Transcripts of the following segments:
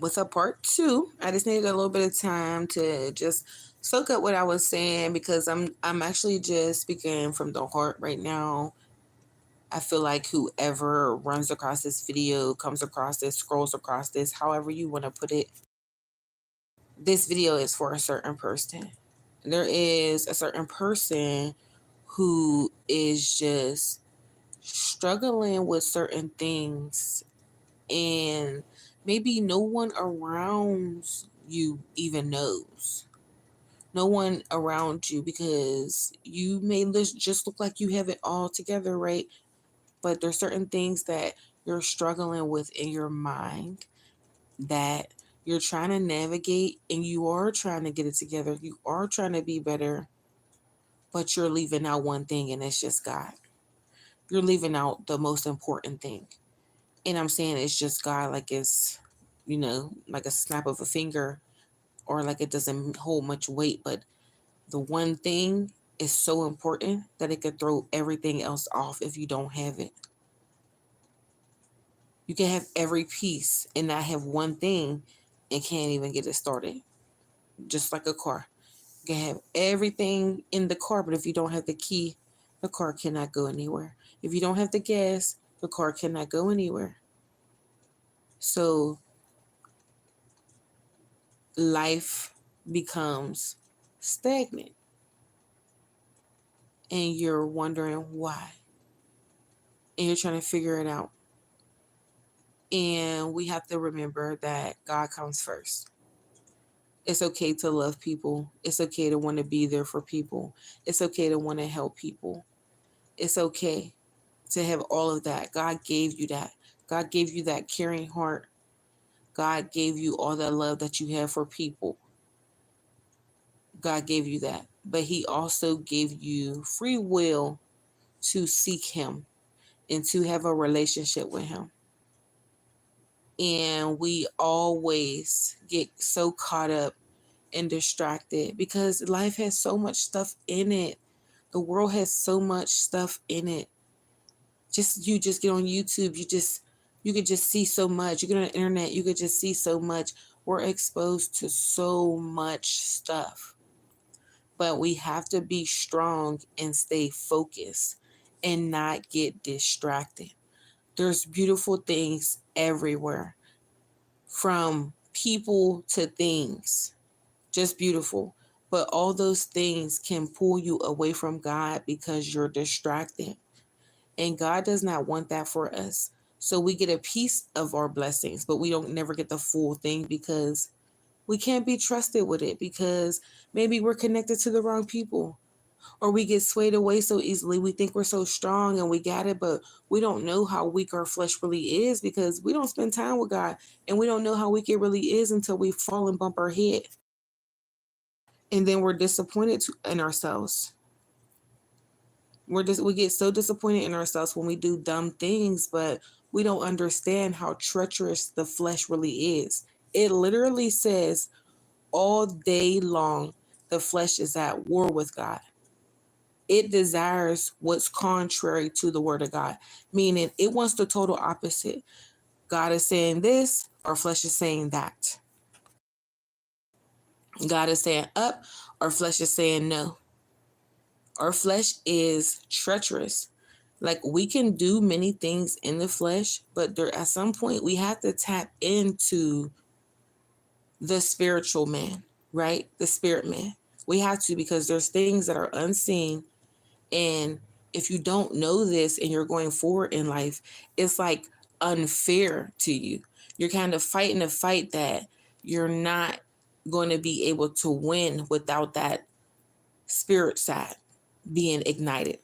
with a part two. I just needed a little bit of time to just soak up what I was saying because I'm actually just speaking from the heart right now. I feel like whoever runs across this video, comes across this, scrolls across this, however you want to put it, this video is for a certain person. There is a certain person who is just struggling with certain things, and maybe no one around you even knows. No one around you, because you may just look like you have it all together, right? But there's certain things that you're struggling with in your mind that you're trying to navigate, and you are trying to get it together. You are trying to be better, but you're leaving out one thing, and it's just God. You're leaving out the most important thing. And I'm saying it's just God, like it's, like a snap of a finger, or like it doesn't hold much weight. But the one thing is so important that it could throw everything else off if you don't have it. You can have every piece and not have one thing and can't even get it started. Just like a car. You can have everything in the car, but if you don't have the key, the car cannot go anywhere. If you don't have the gas, the car cannot go anywhere. So life becomes stagnant, and you're wondering why. And you're trying to figure it out. And we have to remember that God comes first. It's okay to love people. It's okay to want to be there for people. It's okay to want to help people. It's okay to have all of that. God gave you that. God gave you that caring heart. God gave you all that love that you have for people. God gave you that. But He also gave you free will to seek Him and to have a relationship with Him. And we always get so caught up and distracted because life has so much stuff in it. The world has so much stuff in it. You just get on YouTube, you could just see so much. You get on the internet, you could just see so much. We're exposed to so much stuff. But we have to be strong and stay focused and not get distracted. There's beautiful things everywhere, from people to things, just beautiful. But all those things can pull you away from God because you're distracted. And God does not want that for us. So we get a piece of our blessings, but we don't never get the full thing because we can't be trusted with it, because maybe we're connected to the wrong people, or we get swayed away so easily. We think we're so strong and we got it, but we don't know how weak our flesh really is because we don't spend time with God, and we don't know how weak it really is until we fall and bump our head. And then we're disappointed in ourselves. We get so disappointed in ourselves when we do dumb things, but we don't understand how treacherous the flesh really is. It literally says all day long the flesh is at war with God. It desires what's contrary to the word of God, meaning it wants the total opposite. God is saying this, our flesh is saying that. God is saying up, our flesh is saying no. Our flesh is treacherous. Like, we can do many things in the flesh, but at some point we have to tap into the spiritual man, right? The spirit man. We have to, because there's things that are unseen. And if you don't know this and you're going forward in life, it's like unfair to you. You're kind of fighting a fight that you're not going to be able to win without that spirit side being ignited,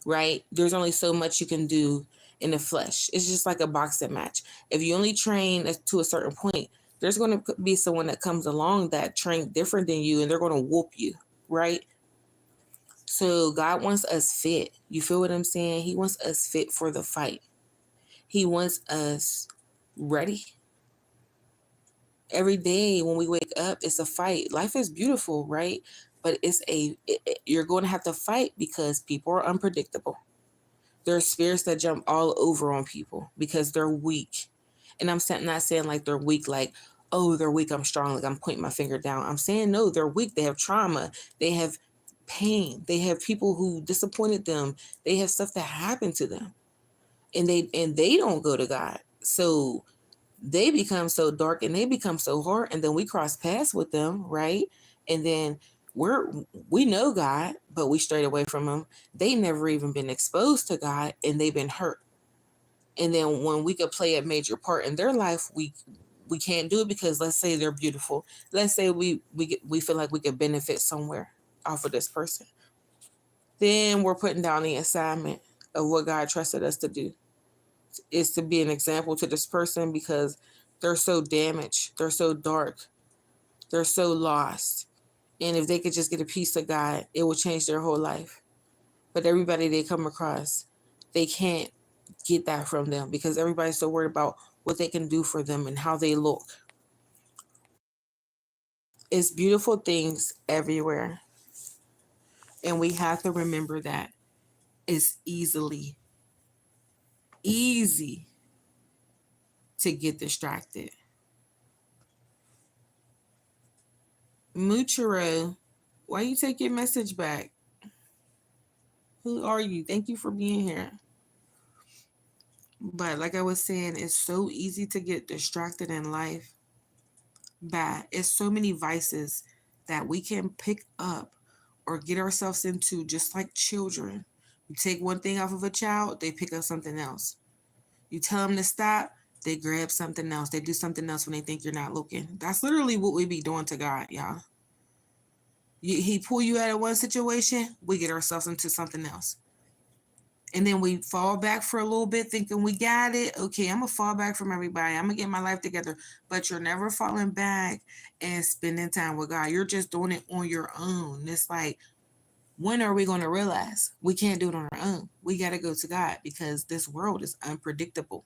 right? There's only so much you can do in the flesh. It's just like a boxing match. If you only train to a certain point, there's going to be someone that comes along that trained different than you, and they're going to whoop you, right? So God wants us fit. You feel what I'm saying? He wants us fit for the fight. He wants us ready. Every day when we wake up, it's a fight. Life is beautiful, right? But you're going to have to fight because people are unpredictable. There are spirits that jump all over on people because they're weak. And I'm not saying like they're weak, like, oh, they're weak, I'm strong, like I'm pointing my finger down. I'm saying no, they're weak. They have trauma. They have pain. They have people who disappointed them. They have stuff that happened to them. And they don't go to God. So they become so dark and they become so hard, and then we cross paths with them, right? And then we know God, but we strayed away from him. They never even been exposed to God, and they've been hurt. And then when we could play a major part in their life, we can't do it because let's say they're beautiful. Let's say we feel like we could benefit somewhere off of this person. Then we're putting down the assignment of what God trusted us to do, is to be an example to this person because they're so damaged, they're so dark, they're so lost. And if they could just get a piece of God, it will change their whole life. But everybody they come across, they can't get that from them because everybody's so worried about what they can do for them and how they look. It's beautiful things everywhere. And we have to remember that it's easy to get distracted. Muchiro, why you take your message back? Who are you? Thank you for being here. But like I was saying, it's so easy to get distracted in life. Bad. It's so many vices that we can pick up or get ourselves into, just like children. You take one thing off of a child, they pick up something else. You tell them to stop, they grab something else. They do something else when they think you're not looking. That's literally what we be doing to God, y'all. He pull you out of one situation, we get ourselves into something else. And then we fall back for a little bit thinking we got it. Okay, I'm going to fall back from everybody. I'm going to get my life together. But you're never falling back and spending time with God. You're just doing it on your own. It's like, when are we going to realize we can't do it on our own? We got to go to God because this world is unpredictable.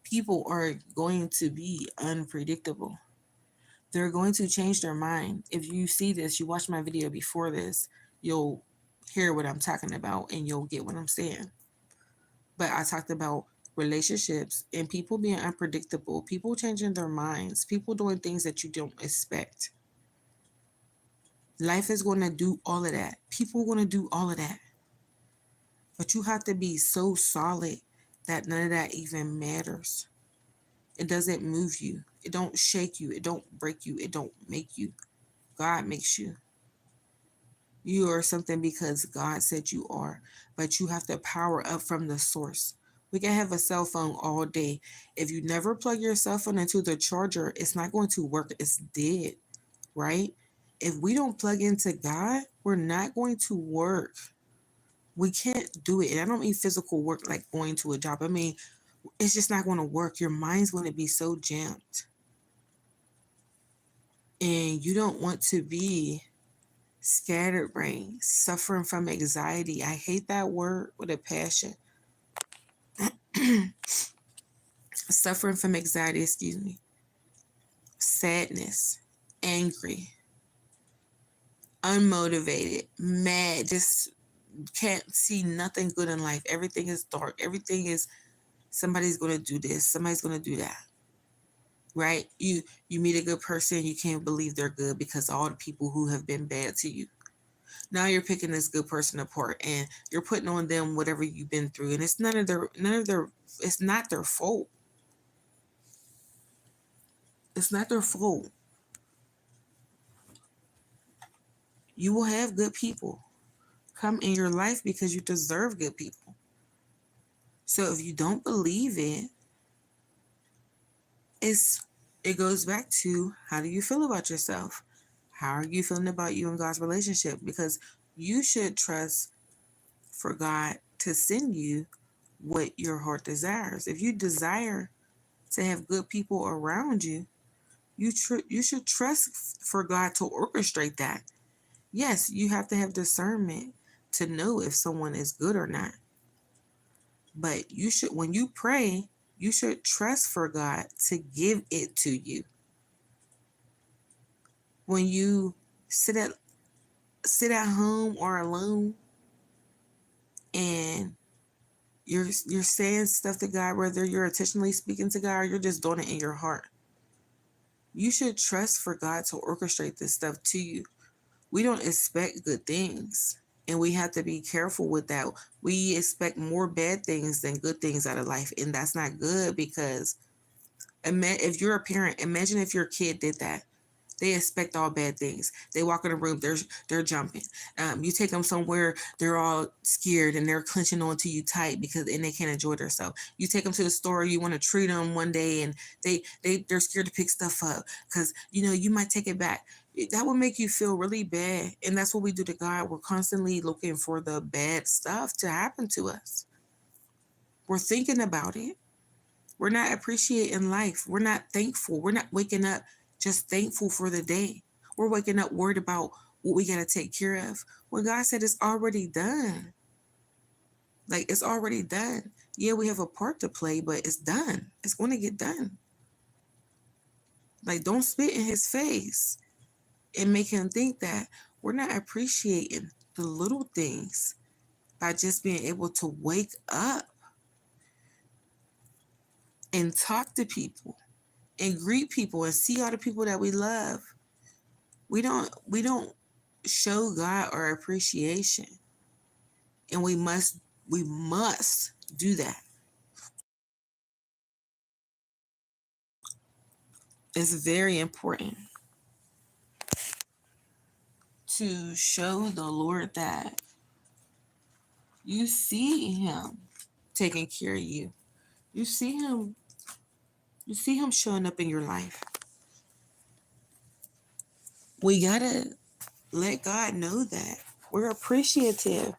People are going to be unpredictable. They're going to change their mind. If you see this, you watch my video before this, you'll hear what I'm talking about and you'll get what I'm saying. But I talked about relationships and people being unpredictable, people changing their minds, people doing things that you don't expect. Life is going to do all of that. People are going to do all of that. But you have to be so solid that none of that even matters. It doesn't move you. It don't shake you. It don't break you. It don't make you. God makes you. You are something because God said you are, but you have to power up from the source. We can have a cell phone all day. If you never plug your cell phone into the charger, it's not going to work. It's dead, right? If we don't plug into God, we're not going to work. We can't do it. And I don't mean physical work like going to a job. I mean, it's just not going to work. Your mind's going to be so jammed. And you don't want to be scattered brain, suffering from anxiety. I hate that word with a passion. Suffering from anxiety, excuse me. Sadness, angry, unmotivated, mad, just can't see nothing good in life. Everything is dark. Everything is somebody's going to do this, somebody's going to do that. Right? You meet a good person, you can't believe they're good because all the people who have been bad to you. Now you're picking this good person apart and you're putting on them whatever you've been through, and it's none of their it's not their fault. It's not their fault. You will have good people come in your life because you deserve good people. So if you don't believe it, it goes back to, how do you feel about yourself? How are you feeling about you and God's relationship? Because you should trust for God to send you what your heart desires. If you desire to have good people around you, you should trust for God to orchestrate that. Yes, you have to have discernment to know if someone is good or not. But you should, when you pray, you should trust for God to give it to you. When you sit at home or alone and You're saying stuff to God, whether you're intentionally speaking to God or you're just doing it in your heart. You should trust for God to orchestrate this stuff to you. We don't expect good things, and we have to be careful with that. We expect more bad things than good things out of life, and that's not good because if you're a parent, imagine if your kid did that. They expect all bad things. They walk in a room, they're jumping. You take them somewhere, they're all scared and they're clenching onto you tight because and they can't enjoy themselves. You take them to the store, you want to treat them one day, and they're scared to pick stuff up because you might take it back. That will make you feel really bad, and that's what we do to God. We're constantly looking for the bad stuff to happen to us. We're thinking about it. We're not appreciating life. We're not thankful. We're not waking up just thankful for the day. We're waking up worried about what we got to take care of. When God said it's already done. Like, it's already done. Yeah, we have a part to play, but it's done. It's going to get done. Like, don't spit in his face and make him think that we're not appreciating the little things by just being able to wake up and talk to people and greet people and see all the people that we love. We don't show God our appreciation, and we must do that. It's very important to show the Lord that you see him taking care of you. You see him showing up in your life. We got to let God know that we're appreciative.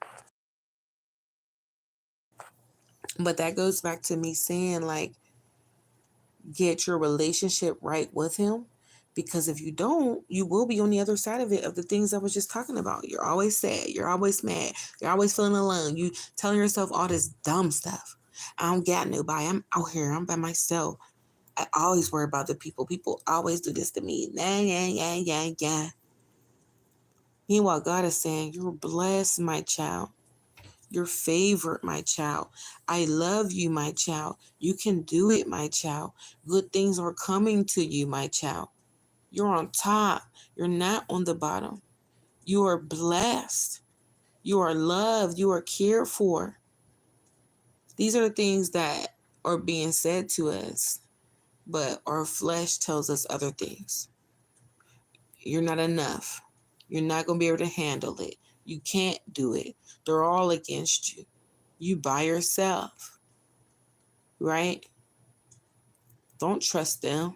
But that goes back to me saying, like, get your relationship right with him, because if you don't, you will be on the other side of it, of the things I was just talking about. You're always sad, you're always mad, you're always feeling alone, you telling yourself all this dumb stuff. I don't got nobody, I'm out here, I'm by myself. I always worry about the people always do this to me. Nah, yeah, yeah, yeah, yeah. Meanwhile, God is saying, you're blessed, my child. You're favored, my child. I love you, my child. You can do it, my child. Good things are coming to you, my child. You're on top. You're not on the bottom. You are blessed. You are loved. You are cared for. These are the things that are being said to us, but our flesh tells us other things. You're not enough. You're not going to be able to handle it. You can't do it. They're all against you. You by yourself, right? Don't trust them.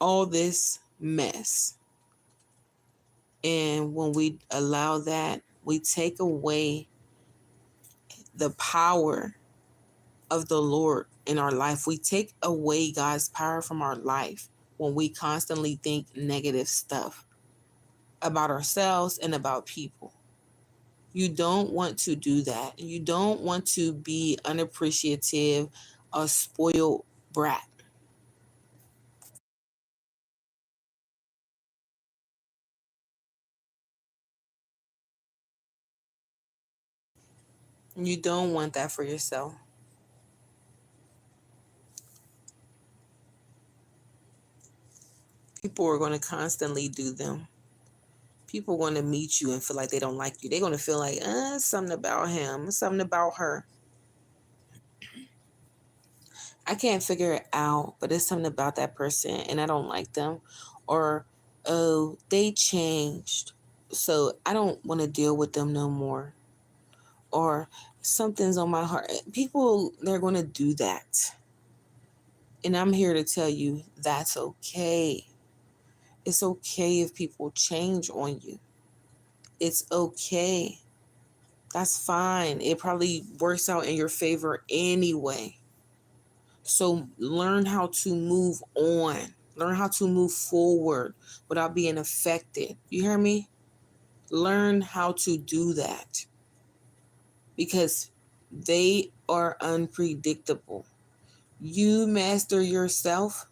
All this mess. And when we allow that, we take away the power of the Lord in our life. We take away God's power from our life when we constantly think negative stuff about ourselves and about people. You don't want to do that. You don't want to be unappreciative, a spoiled brat. You don't want that for yourself. People are going to constantly do them. People are going to meet you and feel like they don't like you. They're going to feel like, something about him, something about her. I can't figure it out, but it's something about that person and I don't like them. Or, oh, they changed, so I don't want to deal with them no more. Or something's on my heart. People, they're going to do that. And I'm here to tell you that's okay. It's okay if people change on you. It's okay. That's fine. It probably works out in your favor anyway. So learn how to move on. Learn how to move forward without being affected. You hear me? Learn how to do that because they are unpredictable. You master yourself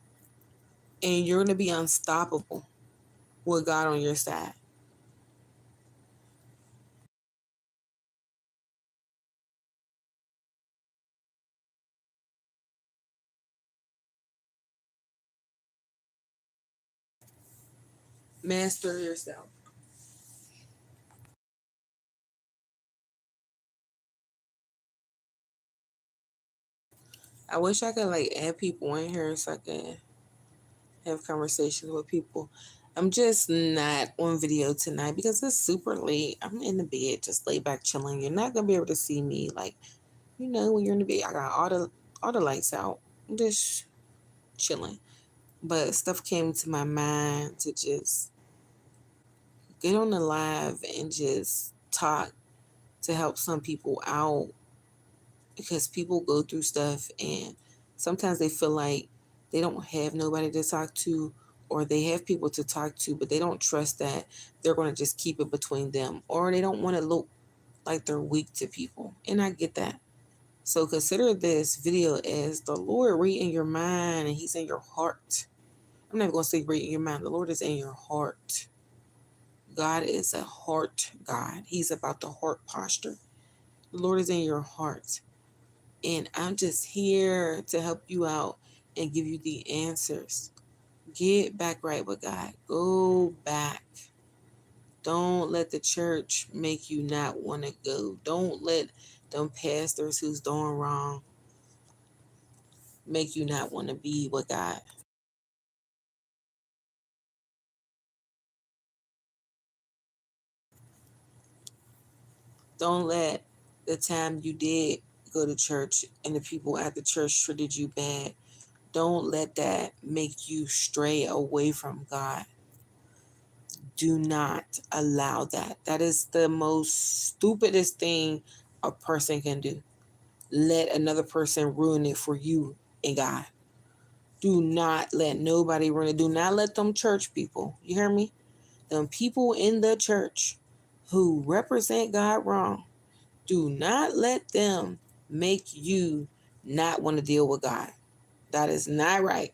and you're going to be unstoppable with God on your side. Master yourself. I wish I could like add people in here so I can have conversations with people. I'm just not on video tonight because it's super late. I'm in the bed, just lay back chilling. You're not gonna be able to see me like, when you're in the bed. I got all the lights out. I'm just chilling. But stuff came to my mind to just get on the live and just talk to help some people out because people go through stuff and sometimes they feel like they don't have nobody to talk to, or they have people to talk to but they don't trust that they're going to just keep it between them, or they don't want to look like they're weak to people, and I get that. So consider this video as the Lord reading your mind, and he's in your heart. I'm not going to say reading your mind. The Lord is in your heart. God is a heart God. He's about the heart posture. The Lord is in your heart. And I'm just here to help you out and give you the answers. Get back right with God. Go back. Don't let the church make you not want to go. Don't let them pastors who's doing wrong make you not want to be with God. Don't let the time you did go to church and the people at the church treated you bad. Don't let that make you stray away from God. Do not allow that. That is the most stupidest thing a person can do. Let another person ruin it for you and God. Do not let nobody ruin it. Do not let them church people. You hear me? Them people in the church who represent God wrong. Do not let them make you not want to deal with God. That is not right.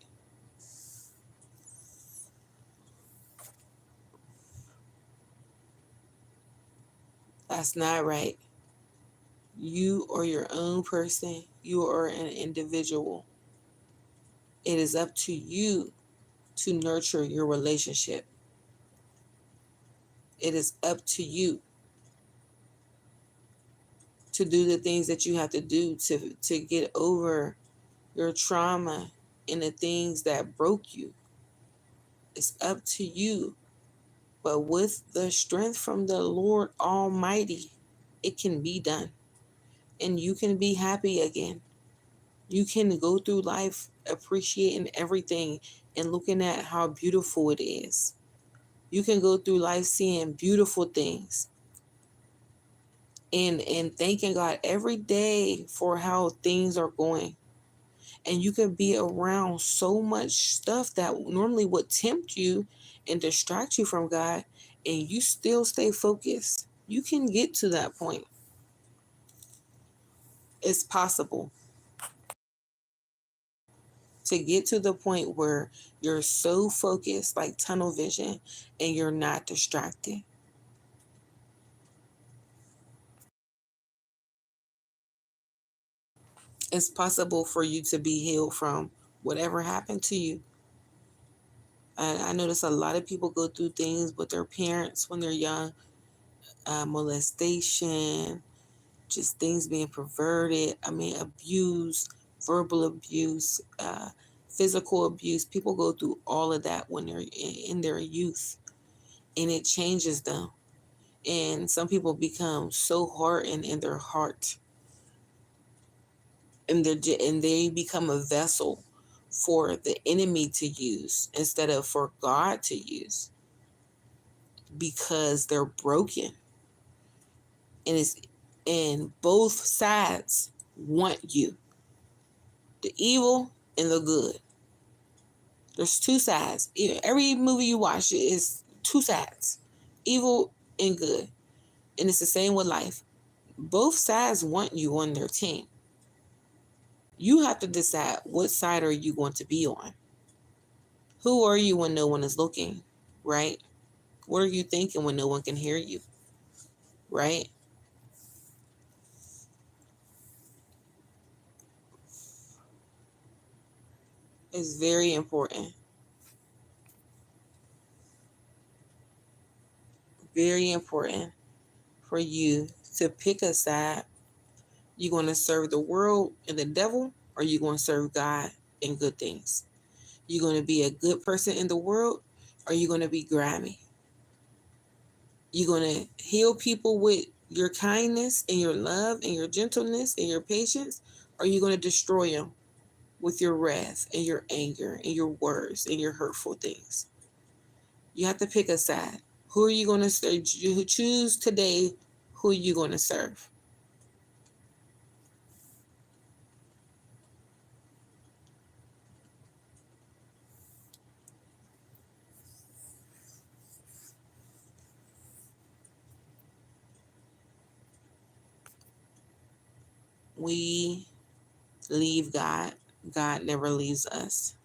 That's not right. You are your own person. You are an individual. It is up to you to nurture your relationship. It is up to you to do the things that you have to do to get over your trauma and the things that broke you. It's up to you. But with the strength from the Lord Almighty, it can be done. And you can be happy again. You can go through life appreciating everything and looking at how beautiful it is. You can go through life seeing beautiful things and thanking God every day for how things are going. And you can be around so much stuff that normally would tempt you and distract you from God, and you still stay focused. You can get to that point. It's possible to get to the point where you're so focused, like tunnel vision, and you're not distracted. It's possible for you to be healed from whatever happened to you. I notice a lot of people go through things with their parents when they're young, molestation, just things being perverted. I mean, abuse, verbal abuse, physical abuse. People go through all of that when they're in their youth, and it changes them. And some people become so hardened in their heart, and they become a vessel for the enemy to use instead of for God to use, because they're broken. And it's and both sides want you, the evil and the good. There's two sides. Every movie you watch is two sides, evil and good. And it's the same with life. Both sides want you on their team. You have to decide, what side are you going to be on? Who are you when no one is looking, right? What are you thinking when no one can hear you, right? It's very important. very important for you to pick a side. You going to serve the world and the devil, or you going to serve God and good things? You going to be a good person in the world, or you going to be grimy? You going to heal people with your kindness and your love and your gentleness and your patience, or you going to destroy them with your wrath and your anger and your words and your hurtful things? You have to pick a side. Who are you going to serve? You choose today who you going to serve. We leave God. God never leaves us.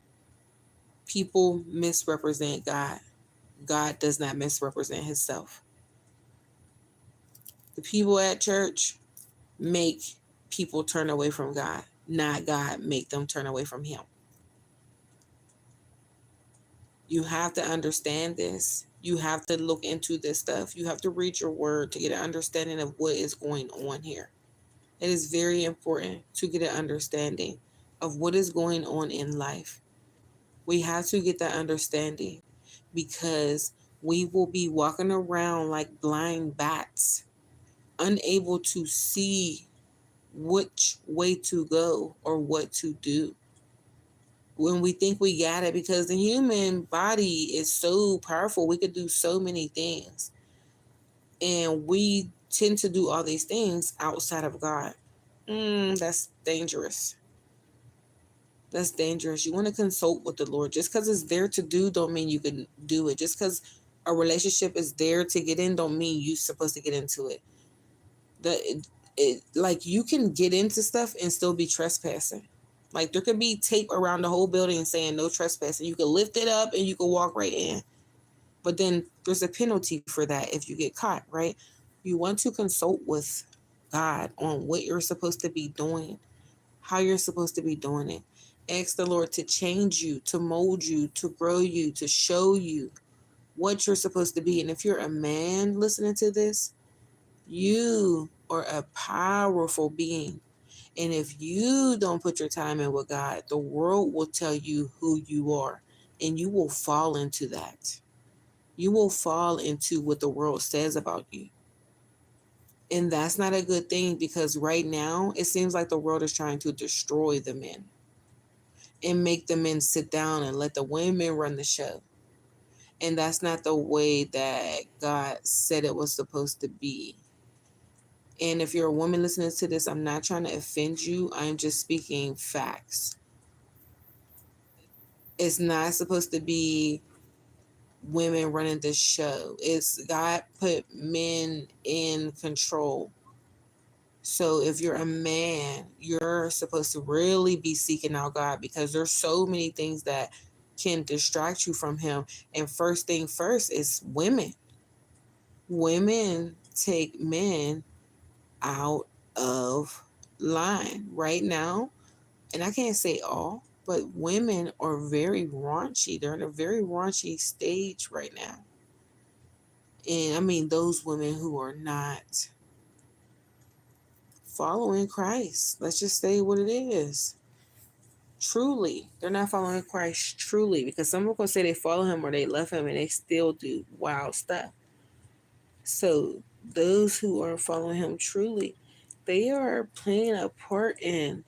People misrepresent God. God does not misrepresent himself. The people at church make people turn away from God, not God make them turn away from him. You have to understand this. You have to look into this stuff. You have to read your word to get an understanding of what is going on here. It is very important to get an understanding of what is going on in life. We have to get that understanding, because we will be walking around like blind bats, unable to see which way to go or what to do when we think we got it, because the human body is so powerful. We could do so many things, and we tend to do all these things outside of God. That's dangerous. That's dangerous. You want to consult with the Lord. Just because it's there to do don't mean you can do it. Just because a relationship is there to get in don't mean you're supposed to get into it. Like, you can get into stuff and still be trespassing. Like, there could be tape around the whole building saying no trespassing. You can lift it up and you can walk right in. But then there's a penalty for that if you get caught, right? You want to consult with God on what you're supposed to be doing, how you're supposed to be doing it. Ask the Lord to change you, to mold you, to grow you, to show you what you're supposed to be. And if you're a man listening to this, you are a powerful being. And if you don't put your time in with God, the world will tell you who you are, and you will fall into that. You will fall into what the world says about you. And that's not a good thing, because right now it seems like the world is trying to destroy the men and make the men sit down and let the women run the show. And that's not the way that God said it was supposed to be. And if you're a woman listening to this, I'm not trying to offend you. I'm just speaking facts. It's not supposed to be women running the show. It's God put men in control. So if you're a man, you're supposed to really be seeking out God, because there's so many things that can distract you from him. And first thing first is women. Women take men out of line right now. And I can't say all, but women are very raunchy. They're in a very raunchy stage right now. And I mean, those women who are not following Christ. Let's just say what it is. Truly, they're not following Christ truly, because some people say they follow him or they love him and they still do wild stuff. So those who are following him truly, they are playing a part in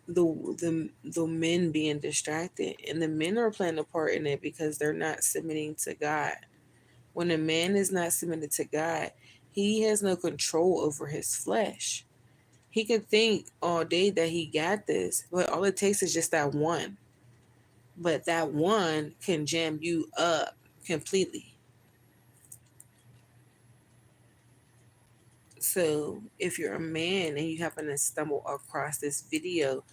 the men being distracted, and the men are playing a part in it because they're not submitting to God. When a man is not submitted to God, he has no control over his flesh. He can think all day that he got this, but all it takes is just that one. But that one can jam you up completely. So if you're a man and you happen to stumble across this video,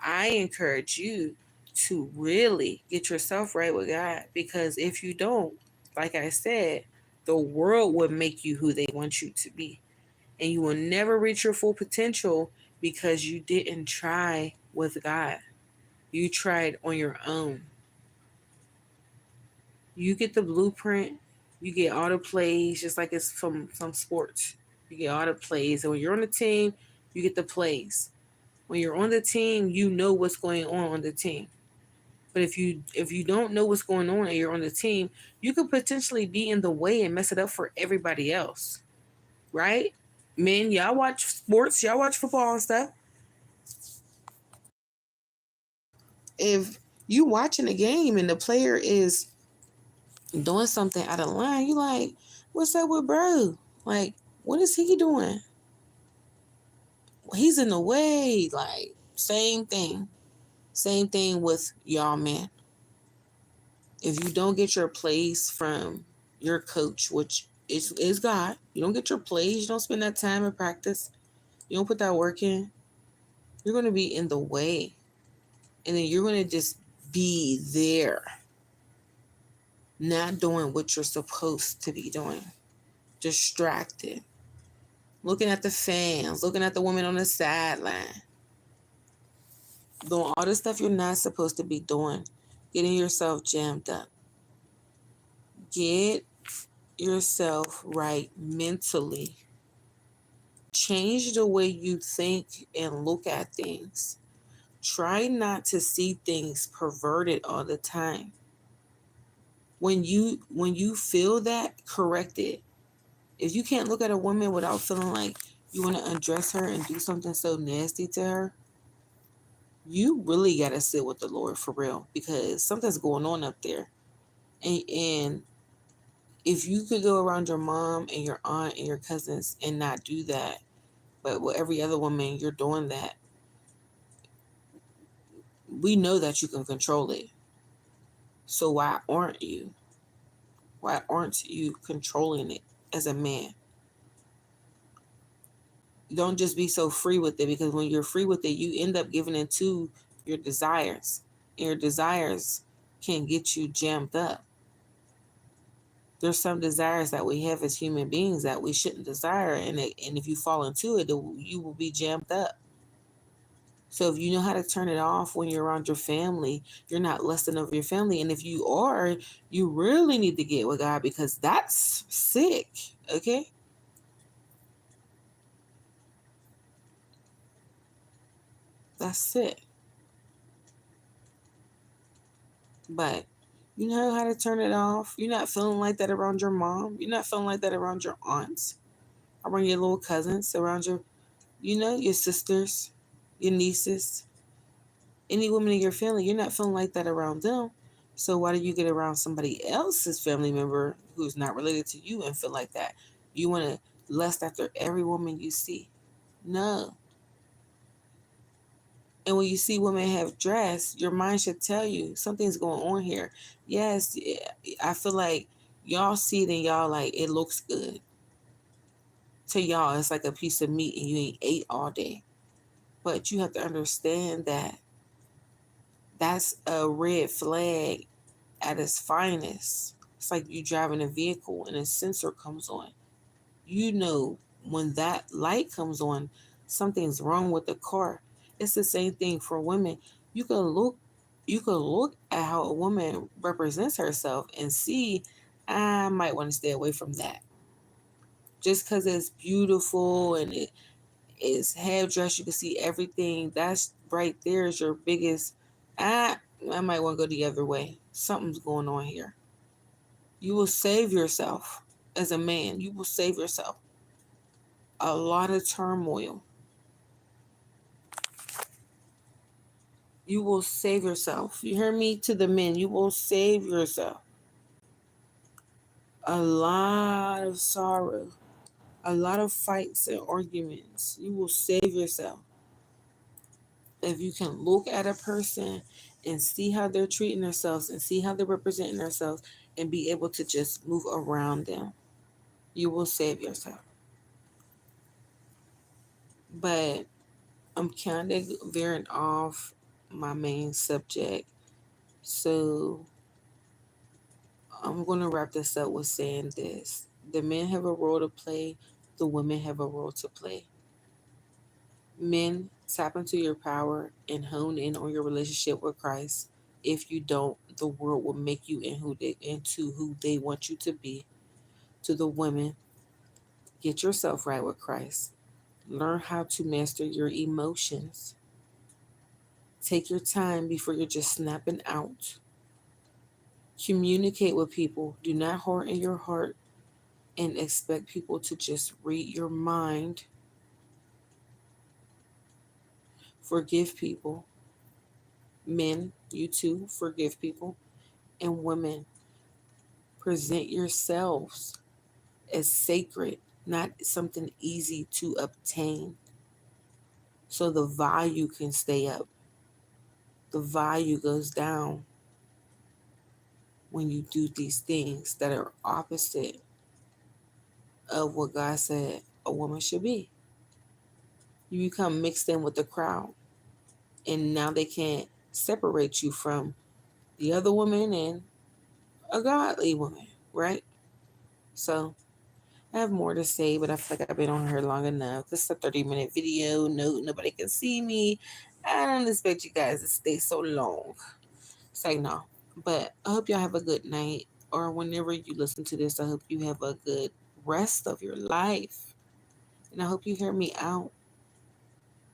I encourage you to really get yourself right with God, because if you don't, like I said, the world will make you who they want you to be. And you will never reach your full potential because you didn't try with God. You tried on your own. You get the blueprint, You get all the plays, just like it's from some sports. You get all the plays, and when you're on the team, you get the plays. When you're on the team, you know what's going on the team. But if you don't know what's going on and you're on the team, you could potentially be in the way and mess it up for everybody else, right? Men, y'all watch sports, y'all watch football and stuff. If you watching a game and the player is doing something out of line, you like, what's up with bro? Like, what is he doing? He's in the way. Like, same thing. Same thing with y'all men. If you don't get your plays from your coach, which is God, you don't get your plays, you don't spend that time in practice, you don't put that work in, you're going to be in the way. And then you're going to just be there, not doing what you're supposed to be doing, distracted, looking at the fans, looking at the woman on the sideline, doing all the stuff you're not supposed to be doing, getting yourself jammed up. Get yourself right mentally. Change the way you think and look at things. Try not to see things perverted all the time. When you feel that, correct it. If you can't look at a woman without feeling like you want to undress her and do something so nasty to her, you really got to sit with the Lord for real, because something's going on up there. And if you could go around your mom and your aunt and your cousins and not do that, but with every other woman you're doing that, we know that you can control it. So why aren't you? Why aren't you controlling it as a man? Don't just be so free with it, because when you're free with it, you end up giving into your desires. And your desires can get you jammed up. There's some desires that we have as human beings that we shouldn't desire, and if you fall into it, you will be jammed up. So if you know how to turn it off when you're around your family, you're not lusting over your family. And if you are, you really need to get with God, because that's sick. Okay? That's it. But you know how to turn it off. You're not feeling like that around your mom. You're not feeling like that around your aunts, around your little cousins, around your sisters, your nieces, any woman in your family. You're not feeling like that around them. So why do you get around somebody else's family member who's not related to you and feel like that? You want to lust after every woman you see. No. And when you see women have dress, your mind should tell you something's going on here. Yes, I feel like y'all see it and y'all like it looks good. To y'all, it's like a piece of meat and you ain't ate all day. But you have to understand that that's a red flag at its finest. It's like you driving a vehicle and a sensor comes on. You know when that light comes on, something's wrong with the car. It's the same thing for women. You can look at how a woman represents herself and see, I might want to stay away from that. Just because it's beautiful and it is half dressed, you can see everything. That's right there is your biggest, I might want to go the other way. Something's going on here. You will save yourself as a man. You will save yourself a lot of turmoil. You will save yourself. You hear me? To the men, you will save yourself a lot of sorrow, a lot of fights and arguments. You will save yourself if you can look at a person and see how they're treating themselves and see how they're representing themselves and be able to just move around them. You will save yourself. But I'm kind of veering off my main subject. So I'm going to wrap this up with saying this: the men have a role to play, the women have a role to play. Men, tap into your power and hone in on your relationship with Christ. If you don't, the world will make you into who they want you to be. To the women, get yourself right with Christ. Learn how to master your emotions. Take your time before you're just snapping out. Communicate with people. Do not harden your heart and expect people to just read your mind. Forgive people. Men, you too, forgive people. And women, present yourselves as sacred, not something easy to obtain. So the value can stay up. The value goes down when you do these things that are opposite of what God said a woman should be. You become mixed in with the crowd, and now they can't separate you from the other woman and a godly woman, right? So I have more to say, but I feel like I've been on here long enough. This is a 30-minute video. No, nobody can see me. I don't expect you guys to stay so long. Say no. But I hope y'all have a good night. Or whenever you listen to this, I hope you have a good rest of your life. And I hope you hear me out.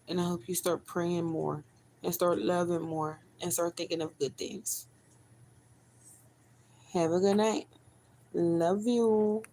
And I hope you start praying more and start loving more and start thinking of good things. Have a good night. Love you.